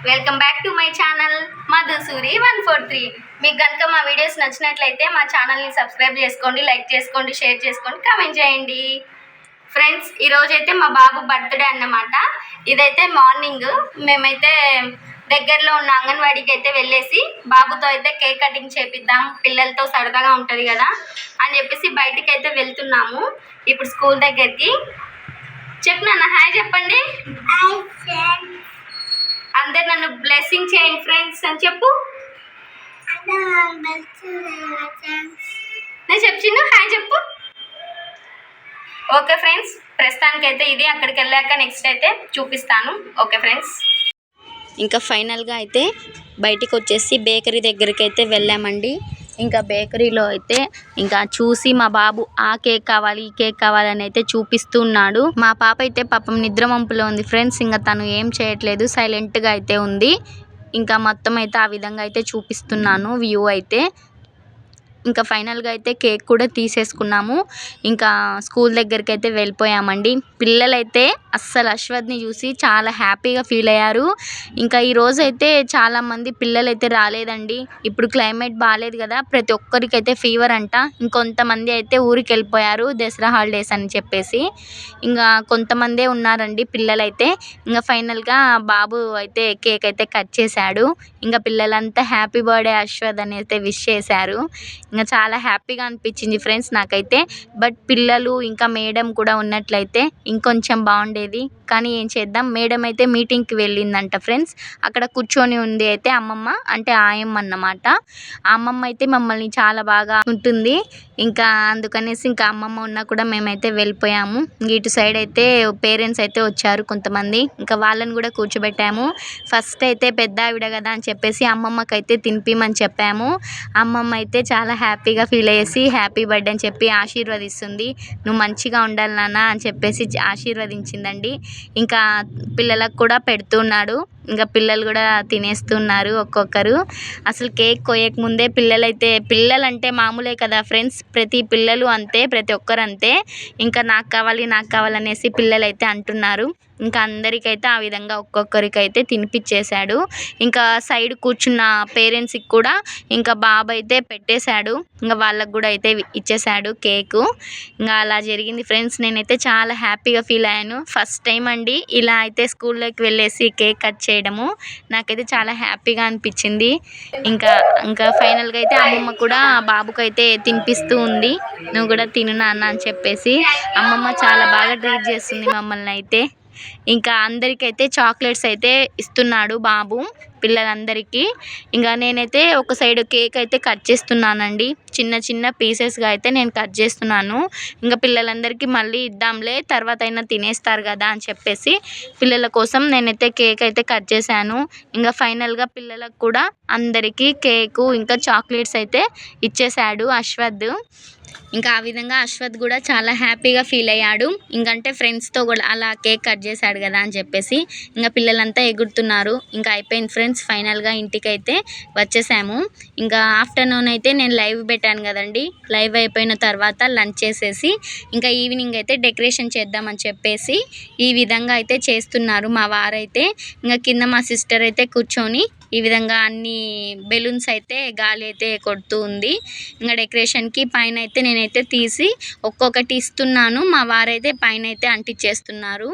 Welcome back to my channel Madhusuri 143. మీకు కనుక మా వీడియోస్ నచ్చినట్లయితే మా ఛానల్ని సబ్స్క్రైబ్ చేసుకోండి, లైక్ చేసుకోండి, షేర్ చేసుకోండి, కామెంట్ చేయండి. ఫ్రెండ్స్, ఈరోజైతే మా బాబు బర్త్డే అన్నమాట. ఇదైతే మార్నింగ్ మేమైతే దగ్గరలో ఉన్న అంగన్వాడీకి అయితే వెళ్ళేసి బాబుతో అయితే కేక్ కటింగ్ చేపిద్దాం, పిల్లలతో సరదాగా ఉంటుంది కదా అని చెప్పేసి బయటికి అయితే వెళ్తున్నాము. ఇప్పుడు స్కూల్ దగ్గరికి. చెప్పినా హాయ్ చెప్పండి. అందరు నన్ను బ్లెస్సింగ్ చేయండి ఫ్రెండ్స్ అని చెప్పు. నేను చెప్పిన హాయ్ చెప్పు. ఓకే ఫ్రెండ్స్, ప్రస్తుతానికి అయితే ఇది. అక్కడికి వెళ్ళాక నెక్స్ట్ అయితే చూపిస్తాను. ఓకే ఫ్రెండ్స్, ఇంకా ఫైనల్గా అయితే బయటికి వచ్చేసి బేకరీ దగ్గరికి అయితే వెళ్ళామండి. ఇంకా బేకరీలో అయితే ఇంకా చూసి మా బాబు ఆ కేక్ కావాలి, ఈ కేక్ కావాలని అయితే చూపిస్తున్నాడు. మా పాప అయితే పాపం నిద్రమంపులో ఉంది ఫ్రెండ్స్. ఇంకా తను ఏం చేయట్లేదు, సైలెంట్గా అయితే ఉంది. ఇంకా మొత్తం అయితే ఆ విధంగా అయితే చూపిస్తున్నాను వ్యూ అయితే. ఇంకా ఫైనల్గా అయితే కేక్ కూడా తీసేసుకున్నాము. ఇంకా స్కూల్ దగ్గరికి అయితే వెళ్ళిపోయామండి. పిల్లలైతే అస్సలు అశ్వథ్ని చూసి చాలా హ్యాపీగా ఫీల్ అయ్యారు. ఇంకా ఈరోజు అయితే చాలామంది పిల్లలైతే రాలేదండి. ఇప్పుడు క్లైమేట్ బాగాలేదు కదా, ప్రతి ఒక్కరికైతే ఫీవర్ అంట. ఇంకొంతమంది అయితే ఊరికి వెళ్ళిపోయారు దసరా హాలిడేస్ అని చెప్పేసి. ఇంకా కొంతమందే ఉన్నారండి పిల్లలైతే. ఇంకా ఫైనల్గా బాబు అయితే కేక్ అయితే కట్ చేశాడు. ఇంకా పిల్లలంతా హ్యాపీ బర్త్డే అశ్వథ్ అని అయితే విష్ చేశారు. ఇంకా చాలా హ్యాపీగా అనిపించింది ఫ్రెండ్స్ నాకైతే. బట్ పిల్లలు ఇంకా మేడం కూడా ఉన్నట్లయితే ఇంకొంచెం బాగుండేది. కానీ ఏం చేద్దాం, మేడం అయితే మీటింగ్కి వెళ్ళిందంట ఫ్రెండ్స్. అక్కడ కూర్చొని ఉంది అయితే అమ్మమ్మ, అంటే ఆయమ్మ అన్నమాట. ఆ అమ్మమ్మ అయితే మమ్మల్ని చాలా బాగా ఉంటుంది. ఇంకా అందుకనేసి ఇంకా అమ్మమ్మ ఉన్నా కూడా మేమైతే వెళ్ళిపోయాము. ఇటు సైడ్ అయితే పేరెంట్స్ అయితే వచ్చారు కొంతమంది. ఇంకా వాళ్ళని కూడా కూర్చోబెట్టాము. ఫస్ట్ అయితే పెద్ద ఆవిడ కదా అని చెప్పేసి అమ్మమ్మకి అయితే తినిపిమని చెప్పాము. అమ్మమ్మ అయితే చాలా హ్యాపీగా ఫీల్ అయ్యేసి హ్యాపీ బర్త్డే అని చెప్పి ఆశీర్వదిస్తుంది. నువ్వు మంచిగా ఉండాలి నాన్న అని చెప్పేసి ఆశీర్వదించిందండి. ఇంకా పిల్లలకు కూడా పెడుతున్నాడు. ఇంకా పిల్లలు కూడా తినేస్తున్నారు ఒక్కొక్కరు. అసలు కేక్ కోయక ముందే పిల్లలంటే మామూలే కదా ఫ్రెండ్స్. ప్రతి పిల్లలు అంతే, ప్రతి ఒక్కరు అంతే. ఇంకా నాకు కావాలనేసి పిల్లలు అయితే అంటున్నారు. ఇంకా అందరికైతే ఆ విధంగా ఒక్కొక్కరికైతే తినిపించేశాడు. ఇంకా సైడ్ కూర్చున్న పేరెంట్స్కి కూడా ఇంకా బాబు అయితే పెట్టేశాడు. ఇంకా వాళ్ళకు కూడా అయితే ఇచ్చేశాడు కేకు. ఇంకా అలా జరిగింది ఫ్రెండ్స్. నేనైతే చాలా హ్యాపీగా ఫీల్ అయ్యాను. ఫస్ట్ టైం అండి ఇలా అయితే స్కూల్లోకి వెళ్ళేసి కేక్ కట్ చేయడము. నాకైతే చాలా హ్యాపీగా అనిపించింది. ఇంకా ఫైనల్గా అయితే అమ్మమ్మ కూడా బాబుకి అయితే తినిపిస్తూ ఉంది. నువ్వు కూడా తిను నాన్న అని చెప్పేసి. అమ్మమ్మ చాలా బాగా ట్రీట్ చేస్తుంది మమ్మల్ని అయితే. ఇంకా అందరికైతే చాక్లెట్స్ అయితే ఇస్తున్నాడు బాబు పిల్లలందరికీ. ఇంకా నేనైతే ఒక సైడ్ కేక్ అయితే కట్ చేస్తున్నానండి. చిన్న చిన్న పీసెస్గా అయితే నేను కట్ చేస్తున్నాను. ఇంకా పిల్లలందరికీ మళ్ళీ ఇద్దాంలే, తర్వాత అయినా తినేస్తారు కదా అని చెప్పేసి పిల్లల కోసం నేనైతే కేక్ అయితే కట్ చేశాను. ఇంకా ఫైనల్గా పిల్లలకు కూడా అందరికీ కేకు ఇంకా చాక్లెట్స్ అయితే ఇచ్చేశాడు అశ్వథ్. ఇంకా ఆ విధంగా అశ్వథ్ కూడా చాలా హ్యాపీగా ఫీల్ అయ్యాడు. ఇంకంటే ఫ్రెండ్స్తో కూడా అలా కేక్ కట్ చేశాడు కదా అని చెప్పేసి. ఇంకా పిల్లలంతా ఎగురుతున్నారు. ఇంకా అయిపోయింది ఫ్రెండ్స్. ఫైనల్గా ఇంటికి అయితే వచ్చేసాము. ఇంకా ఆఫ్టర్నూన్ అయితే నేను లైవ్ పెట్టాను కదండి. లైవ్ అయిపోయిన తర్వాత లంచ్ చేసేసి ఇంకా ఈవినింగ్ అయితే డెకరేషన్ చేద్దామని చెప్పేసి ఈ విధంగా అయితే చేస్తున్నారు మా వారైతే. ఇంకా కింద మా సిస్టర్ అయితే కూర్చొని ఈ విధంగా అన్ని బెలూన్స్ అయితే గాలి అయితే కొడుతూ ఉంది. ఇంకా డెకరేషన్కి పైన అయితే నేనైతే తీసి ఒక్కొక్కటి ఇస్తున్నాను. మా వారైతే పైన అయితే అంటించేస్తున్నారు.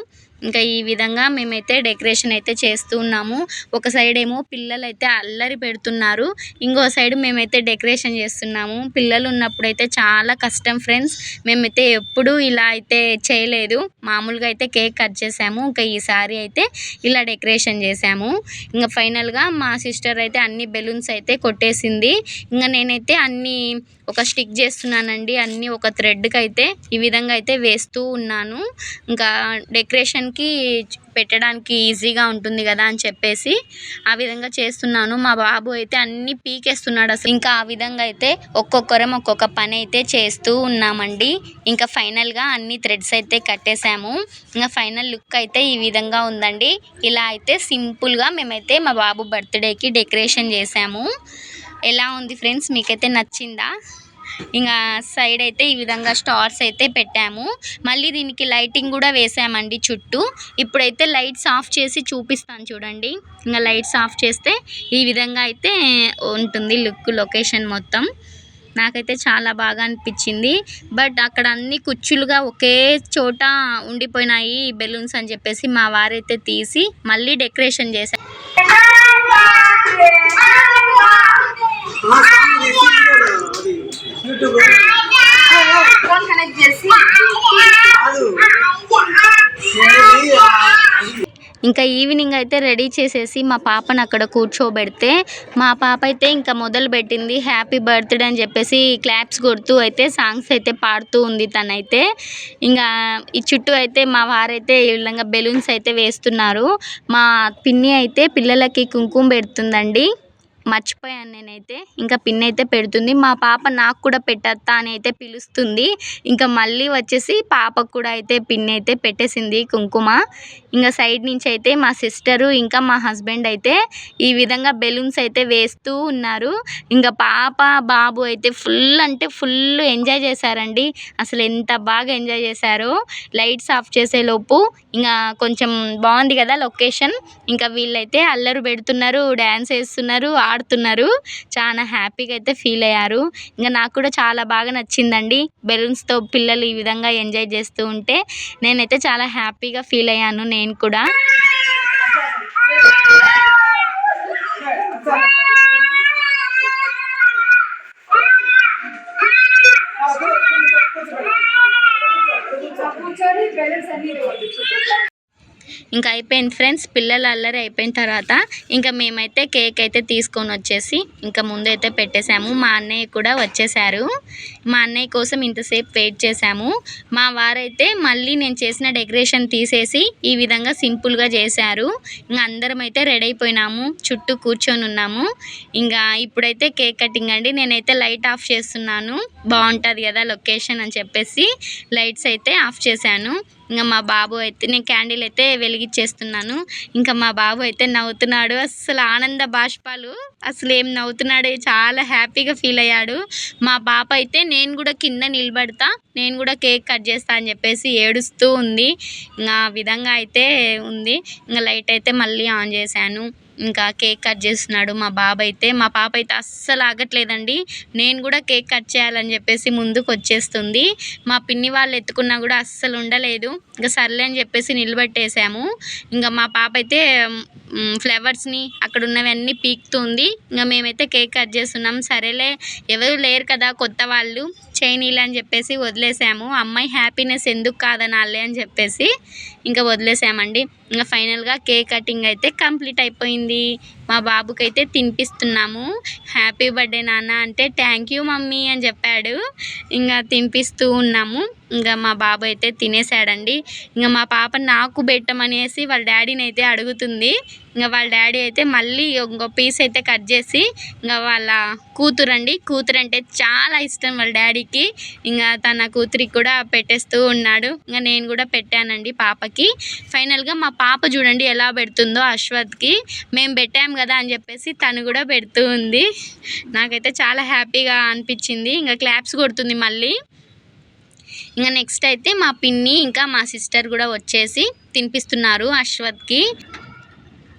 ఇంకా ఈ విధంగా మేమైతే డెకరేషన్ అయితే చేస్తూ ఉన్నాము. ఒక సైడ్ ఏమో పిల్లలు అయితే అల్లరి పెడుతున్నారు, ఇంకో సైడ్ మేమైతే డెకరేషన్ చేస్తున్నాము. పిల్లలు ఉన్నప్పుడు అయితే చాలా కష్టం ఫ్రెండ్స్. మేమైతే ఎప్పుడూ ఇలా అయితే చేయలేదు. మామూలుగా అయితే కేక్ కట్ చేసాము. ఇంకా ఈసారి అయితే ఇలా డెకరేషన్ చేసాము. ఇంకా ఫైనల్గా మా సిస్టర్ అయితే అన్ని బెలూన్స్ అయితే కొట్టేసింది. ఇంకా నేనైతే అన్నీ ఒక స్టిక్ చేస్తున్నానండి. అన్నీ ఒక థ్రెడ్కి అయితే ఈ విధంగా అయితే వేస్తూ ఉన్నాను. ఇంకా డెకరేషన్కి పెట్టడానికి ఈజీగా ఉంటుంది కదా అని చెప్పేసి ఆ విధంగా చేస్తున్నాను. మా బాబు అయితే అన్నీ పీకేస్తున్నాడు అసలు. ఇంకా ఆ విధంగా అయితే ఒక్కొక్కరం ఒక్కొక్క పని అయితే చేస్తూ ఉన్నామండి. ఇంకా ఫైనల్గా అన్ని థ్రెడ్స్ అయితే కట్టేసాము. ఇంకా ఫైనల్ లుక్ అయితే ఈ విధంగా ఉందండి. ఇలా అయితే సింపుల్గా మేమైతే మా బాబు బర్త్డేకి డెకరేషన్ చేసాము. ఎలా ఉంది ఫ్రెండ్స్, మీకైతే నచ్చిందా? ఇంకా సైడ్ అయితే ఈ విధంగా స్టార్స్ అయితే పెట్టాము. మళ్ళీ దీనికి లైటింగ్ కూడా వేసామండి చుట్టూ. ఇప్పుడైతే లైట్స్ ఆఫ్ చేసి చూపిస్తాను చూడండి. ఇంకా లైట్స్ ఆఫ్ చేస్తే ఈ విధంగా అయితే ఉంటుంది లొకేషన్ మొత్తం. నాకైతే చాలా బాగా అనిపించింది. బట్ అక్కడ అన్ని కుచ్చులుగా ఒకే చోట ఉండిపోయినాయి బెలూన్స్ అని చెప్పేసి మా వారైతే తీసి మళ్ళీ డెకరేషన్ చేశారు. ఇంకా ఈవినింగ్ అయితే రెడీ చేసేసి మా పాపను అక్కడ కూర్చోబెడితే మా పాప అయితే ఇంకా మొదలు పెట్టింది హ్యాపీ బర్త్డే అని చెప్పేసి క్లాప్స్ కొడుతూ అయితే సాంగ్స్ అయితే పాడుతూ ఉంది తనైతే. ఇంకా ఈ చుట్టూ అయితే మా వారైతే ఈ విధంగా బెలూన్స్ అయితే వేస్తున్నారు. మా పిన్ని అయితే పిల్లలకి కుంకుమ పెడుతుందండి. మర్చిపోయాను నేనైతే. ఇంకా పిన్ అయితే పెడుతుంది. మా పాప నాకు కూడా పెట్టత్తా అని అయితే పిలుస్తుంది. ఇంకా మళ్ళీ వచ్చేసి పాపకు కూడా అయితే పిన్ అయితే పెట్టేసింది కుంకుమ. ఇంకా సైడ్ నుంచి అయితే మా సిస్టరు ఇంకా మా హస్బెండ్ అయితే ఈ విధంగా బెలూన్స్ అయితే వేస్తూ ఉన్నారు. ఇంకా పాప బాబు అయితే ఫుల్ అంటే ఫుల్ ఎంజాయ్ చేశారండి. అసలు ఎంత బాగా ఎంజాయ్ చేశారో. లైట్స్ ఆఫ్ చేసేలోపు ఇంకా కొంచెం బాగుంది కదా లొకేషన్. ఇంకా వీళ్ళైతే అల్లరి పెడుతున్నారు, డ్యాన్స్ వేస్తున్నారు, ఆడుతున్నారు. చాలా హ్యాపీగా అయితే ఫీల్ అయ్యారు. ఇంకా నాకు కూడా చాలా బాగా నచ్చిందండి బెలూన్స్తో పిల్లలు ఈ విధంగా ఎంజాయ్ చేస్తూ ఉంటే. నేనైతే చాలా హ్యాపీగా ఫీల్ అయ్యాను నేను కూడా. ఇంకా అయిపోయింది ఫ్రెండ్స్. పిల్లలు అల్లరి అయిపోయిన తర్వాత ఇంకా మేమైతే కేక్ అయితే తీసుకొని వచ్చేసి ఇంకా ముందైతే పెట్టేశాము. మా అన్నయ్య కూడా వచ్చేసారు. మా అన్నయ్య కోసం ఇంతసేపు వెయిట్ చేశాము. మా వారైతే మళ్ళీ నేను చేసిన డెకరేషన్ తీసేసి ఈ విధంగా సింపుల్గా చేశారు. ఇంకా అందరం అయితే రెడీ అయిపోయినాము, చుట్టూ కూర్చొని ఉన్నాము. ఇంకా ఇప్పుడైతే కేక్ కటింగ్ అండి. నేనైతే లైట్ ఆఫ్ చేస్తున్నాను, బాగుంటుంది కదా లొకేషన్ అని చెప్పేసి లైట్స్ అయితే ఆఫ్ చేశాను. ఇంకా మా బాబు అయితే నేను క్యాండిల్ అయితే వెలిగించేస్తున్నాను. ఇంకా మా బాబు అయితే నవ్వుతున్నాడు. అసలు ఆనంద బాష్పాలు, అసలు ఏం నవ్వుతున్నాడు, చాలా హ్యాపీగా ఫీల్ అయ్యాడు. మా పాప అయితే నేను కూడా కింద నిలబడతా, నేను కూడా కేక్ కట్ చేస్తా అని చెప్పేసి ఏడుస్తూ ఉంది. ఇంకా ఆ విధంగా అయితే ఉంది. ఇంకా లైట్ అయితే మళ్ళీ ఆన్ చేశాను. ఇంకా కేక్ కట్ చేస్తున్నాడు మా బాబు అయితే. మా పాప అయితే అస్సలు ఆగట్లేదండి. నేను కూడా కేక్ కట్ చేయాలని చెప్పేసి ముందుకు వచ్చేస్తుంది. మా పిన్ని వాళ్ళు ఎత్తుకున్నా కూడా అస్సలు ఉండలేదు. ఇంకా సర్లే అని చెప్పేసి నిలబెట్టేసాము. ఇంకా మా పాప అయితే ఫ్లవర్స్ని అక్కడ ఉన్నవన్నీ పీకుతుంది. ఇంకా మేమైతే కేక్ కట్ చేస్తున్నాం. సరేలే ఎవరు లేరు కదా కొత్త వాళ్ళు, చేయనీళ్ళు అని చెప్పేసి వదిలేసాము. అమ్మాయి హ్యాపీనెస్ ఎందుకు కాదనాలే అని చెప్పేసి ఇంకా వదిలేసామండి. ఇంకా ఫైనల్గా కేక్ కటింగ్ అయితే కంప్లీట్ అయిపోయింది. మా బాబుకి అయితే తినిపిస్తున్నాము. హ్యాపీ బర్త్డే నాన్న అంటే థ్యాంక్ యూ మమ్మీ అని చెప్పాడు. ఇంకా తినిపిస్తూ ఉన్నాము. ఇంకా మా బాబు అయితే తినేసాడండి. ఇంకా మా పాప నాకు పెట్టమనేసి వాళ్ళ డాడీని అయితే అడుగుతుంది. ఇంకా వాళ్ళ డాడీ అయితే మళ్ళీ ఇంకో పీస్ అయితే కట్ చేసి ఇంకా వాళ్ళ కూతురు అంటే చాలా ఇష్టం వాళ్ళ డాడీకి. ఇంకా తన కూతురికి కూడా పెట్టేస్తూ ఉన్నాడు. ఇంకా నేను కూడా పెట్టానండి పాపకి. ఫైనల్గా మా పాప చూడండి ఎలా పెడుతుందో అశ్వత్కి. మేము పెట్టాము కదా అని చెప్పేసి తను కూడా పెడుతూ ఉంది. నాకైతే చాలా హ్యాపీగా అనిపించింది. ఇంకా క్లాప్స్ కొడుతుంది మళ్ళీ. ఇంకా నెక్స్ట్ అయితే మా పిన్ని ఇంకా మా సిస్టర్ కూడా వచ్చేసి తినిపిస్తున్నారు అశ్వత్కి.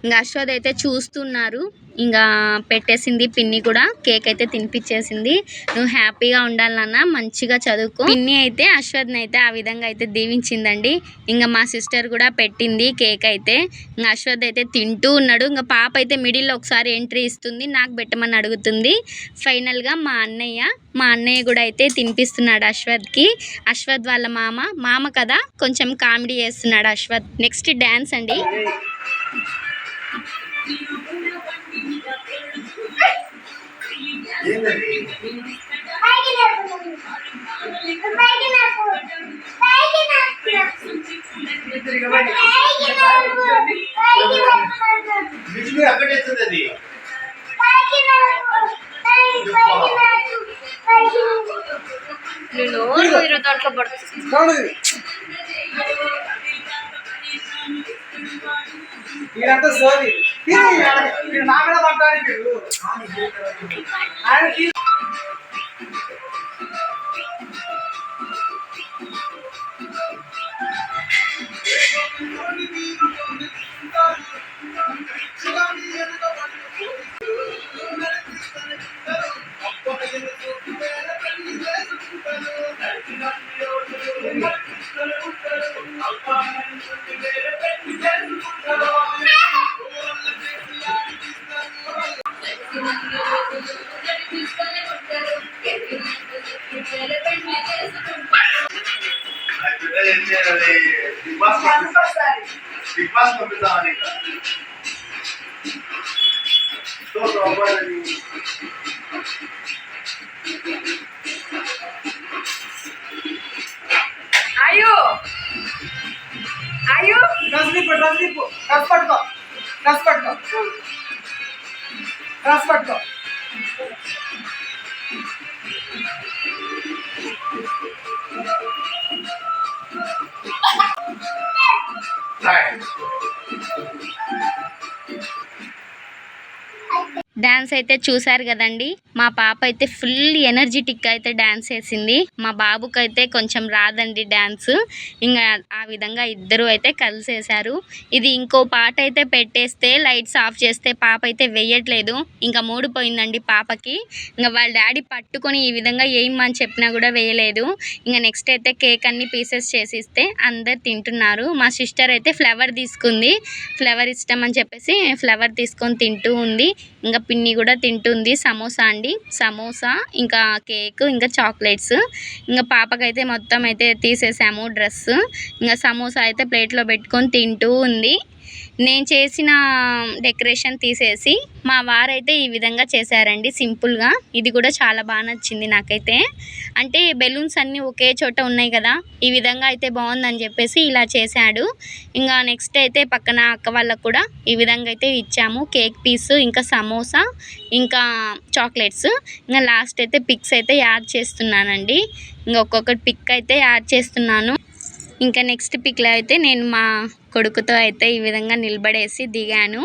ఇంకా అశ్వత్ అయితే చూస్తున్నారు. ఇంకా పెట్టేసింది పిన్ని కూడా, కేక్ అయితే తినిపించేసింది. నువ్వు హ్యాపీగా ఉండాలన్నా, మంచిగా చదువుకో. పిన్ని అయితే అశ్వత్ని అయితే ఆ విధంగా అయితే దీవించిందండి. ఇంకా మా సిస్టర్ కూడా పెట్టింది కేక్ అయితే. ఇంకా అశ్వత్ అయితే తింటూ ఉన్నాడు. ఇంకా పాప అయితే మిడిల్లో ఒకసారి ఎంట్రీ ఇస్తుంది, నాకు పెట్టమని అడుగుతుంది. ఫైనల్గా మా అన్నయ్య కూడా అయితే తినిపిస్తున్నాడు అశ్వత్కి. అశ్వత్ వాళ్ళ మామ కదా, కొంచెం కామెడీ చేస్తున్నాడు అశ్వత్. నెక్స్ట్ డ్యాన్స్ అండి. దాంట్లో పడుతుంది ఇదంతా సోది నా మీద పడ్డానికి బిగ్ బాస్ పంపిద్దామని ఆయు ఆయు డ్రెస్ పట్టుకో డ్యాన్స్ అయితే చూసారు కదండి. మా పాప అయితే ఫుల్ ఎనర్జెటిక్ అయితే డ్యాన్స్ వేసింది. మా బాబుకి అయితే కొంచెం రాదండి డ్యాన్స్. ఇంకా ఆ విధంగా ఇద్దరు అయితే కలిసేసారు. ఇది ఇంకో పాట అయితే పెట్టేస్తే లైట్స్ ఆఫ్ చేస్తే పాప అయితే వేయట్లేదు. ఇంకా మూడు పోయిందండి పాపకి. ఇంకా వాళ్ళ డాడీ పట్టుకొని ఈ విధంగా వేయమని చెప్పినా కూడా వేయలేదు. ఇంకా నెక్స్ట్ అయితే కేక్ అన్ని పీసెస్ చేసిస్తే అందరు తింటున్నారు. మా సిస్టర్ అయితే ఫ్లవర్ తీసుకుంది. ఫ్లవర్ ఇష్టం అని చెప్పేసి ఫ్లవర్ తీసుకొని తింటూ ఉంది. ఇంకా పిన్ని కూడా తింటుంది. సమోసా అండి, సమోసా ఇంకా కేక్ ఇంకా చాక్లెట్స్. ఇంకా పాపకైతే మొత్తం అయితే తీసేసాము డ్రెస్. ఇంకా సమోసా అయితే ప్లేట్లో పెట్టుకొని తింటూ ఉంది. నేను చేసిన డెకరేషన్ తీసేసి మా వారైతే ఈ విధంగా చేశారండి సింపుల్గా. ఇది కూడా చాలా బాగా నచ్చింది నాకైతే. అంటే బెలూన్స్ అన్నీ ఒకే చోట ఉన్నాయి కదా, ఈ విధంగా అయితే బాగుందని చెప్పేసి ఇలా చేశాడు. ఇంకా నెక్స్ట్ అయితే పక్కన అక్క వాళ్ళకు కూడా ఈ విధంగా అయితే ఇచ్చాము. కేక్ పీసు ఇంకా సమోసా ఇంకా చాక్లెట్స్. ఇంకా లాస్ట్ అయితే పిక్స్ అయితే యాడ్ చేస్తున్నానండి. ఇంకా ఒక్కొక్కటి పిక్ అయితే యాడ్ చేస్తున్నాను. ఇంకా నెక్స్ట్ పిక్లో అయితే నేను మా కొడుకుతో అయితే ఈ విధంగా నిలబడేసి దిగాను.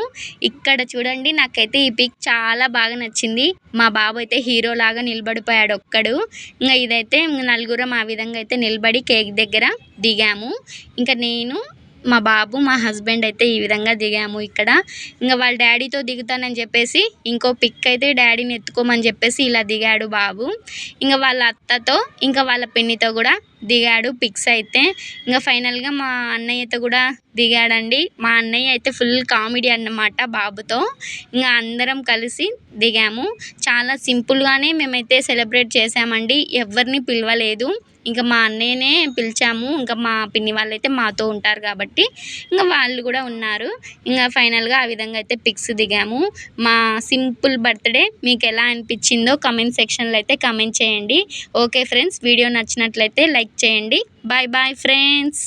ఇక్కడ చూడండి, నాకైతే ఈ పిక్ చాలా బాగా నచ్చింది. మా బాబు అయితే హీరో లాగా నిలబడిపోయాడు ఒక్కడు. ఇంకా ఇదైతే నలుగురం ఆ విధంగా అయితే నిలబడి కేక్ దగ్గర దిగాము. ఇంకా నేను, మా బాబు, మా హస్బెండ్ అయితే ఈ విధంగా దిగాము ఇక్కడ. ఇంకా వాళ్ళ డాడీతో దిగుతానని చెప్పేసి ఇంకో పిక్ అయితే డాడీని ఎత్తుకోమని చెప్పేసి ఇలా దిగాడు బాబు. ఇంకా వాళ్ళ అత్తతో ఇంకా వాళ్ళ పిన్నితో కూడా దిగాడు పిక్స్ అయితే. ఇంకా ఫైనల్గా మా అన్నయ్యతో కూడా దిగాడండి. మా అన్నయ్య అయితే ఫుల్ కామెడీ అన్నమాట బాబుతో. ఇంకా అందరం కలిసి దిగాము. చాలా సింపుల్గానే మేమైతే సెలబ్రేట్ చేసామండి. ఎవరిని పిలవలేదు. ఇంకా మా అన్నయ్యనే పిలిచాము. ఇంకా మా పిన్ని వాళ్ళు అయితే మాతో ఉంటారు కాబట్టి ఇంకా వాళ్ళు కూడా ఉన్నారు. ఇంకా ఫైనల్గా ఆ విధంగా అయితే పిక్స్ దిగాము. మా సింపుల్ బర్త్డే మీకు ఎలా అనిపించిందో కామెంట్ సెక్షన్లో అయితే కామెంట్ చేయండి. ఓకే ఫ్రెండ్స్, వీడియో నచ్చినట్లయితే లైక్ చేయండి. Bye bye friends.